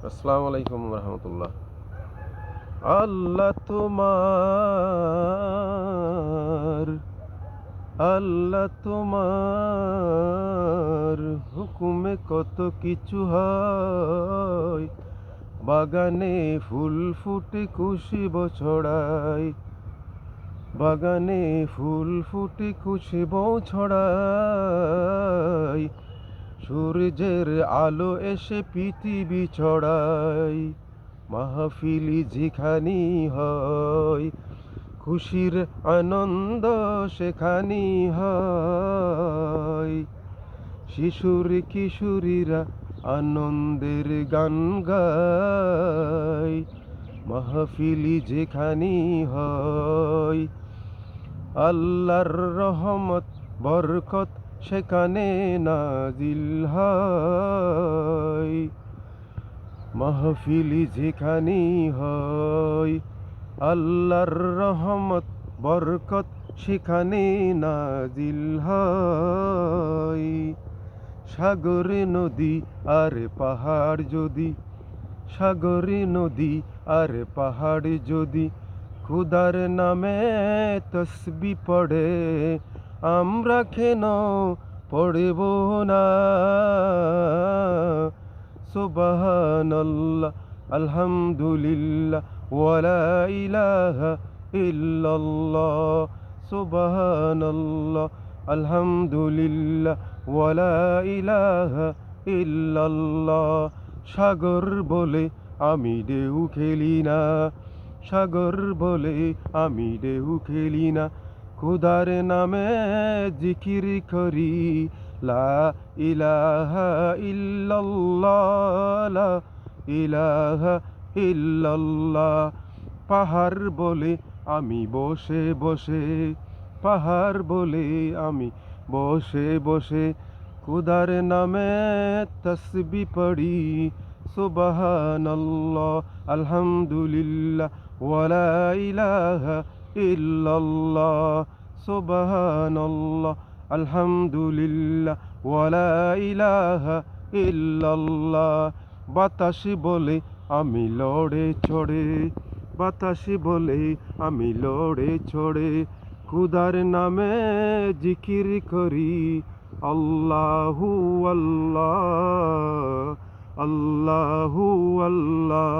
আসসালামু আলাইকুম রহমতুল্লাহ। আল্লাহ তোমার, আল্লাহ তোমার হুকুমে কত কিছু হয়। বাগানে ফুল ফুটে খুশিব ছড়ায়, বাগানে ফুল ফুটে খুশিব ছড়ায়। সূর্যের আলো এসে পৃথিবী ছড়ায়। মাহফিলি যেখানি হয়, খুশির আনন্দ সেখানি হয়। শিশুর কিশোরীরা আনন্দের গান গায়। মাহফিলি যেখানি হয়, আল্লাহর রহমত বরকত সেখানে নাজিল হয়। মাহফিলি যেখানে হয়, আল্লাহর রহমত বরকত সেখানে নাজিল হয়। সাগরে নদী আর পাহাড় যদি, সাগরে নদী আর পাহাড় যদি খুদার নামে তসবি পড়ে, আমরা কেন পড়ব না? সুবহানাল্লাহ, আলহামদুলিল্লাহ, ওয়ালা ইলাহা ইল্লাল্লাহ। সুবহানাল্লাহ, আলহামদুলিল্লাহ, ওয়ালা ইলাহা ইল্লাল্লাহ। সাগর বলে আমি ঢেউ খেলি না, সাগর বলে আমি ঢেউ খেলি না। খুদার নামে জিকির করি, লা ইলাহা ইল্লাল্লাহ, লা ইলাহা ইল্লাল্লাহ। পাহাড় বলে আমি বসে বসে, পাহাড় বলে আমি বসে বসে খুদার নামে তসবি পড়ি। সুবহানাল্লাহ, আলহামদুলিল্লাহ, ওয়ালা ইলাহা ইল্লাল্লাহ। সুবহানাল্লাহ, আলহামদুলিল্লাহ, ওয়ালা ইলাহা ইল্লাল্লাহ। বাতাস বলে আমি লড়ে চড়ে, বাতাস বলে আমি লড়ে চড়ে খুদার নামে জিকির করি। আল্লাহু আল্লাহ, আল্লাহু আল্লাহ।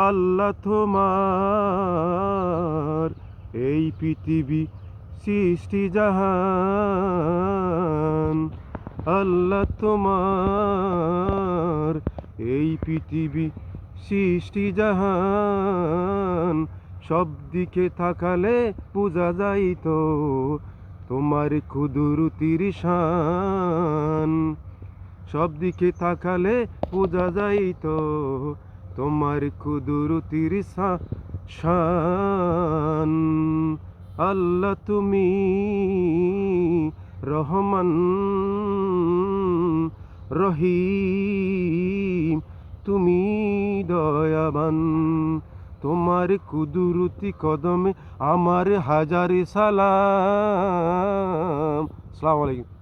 আল্লাহ তোমার এই পৃথিবী সৃষ্টি জাহান, আল্লাহ তোমার এই পৃথিবী সৃষ্টি জাহান। সব দিকে তাকালে বোঝা যাইত তোমার কুদরতির শান, সব দিকে তাকালে বোঝা যাইত তোমার কুদরতির শান। আল্লাহ তুমি রহমান রহিম, তুমি দয়াবান। তোমার কুদরতি কদমে আমার হাজার সালাম। আসসালামু আলাইকুম।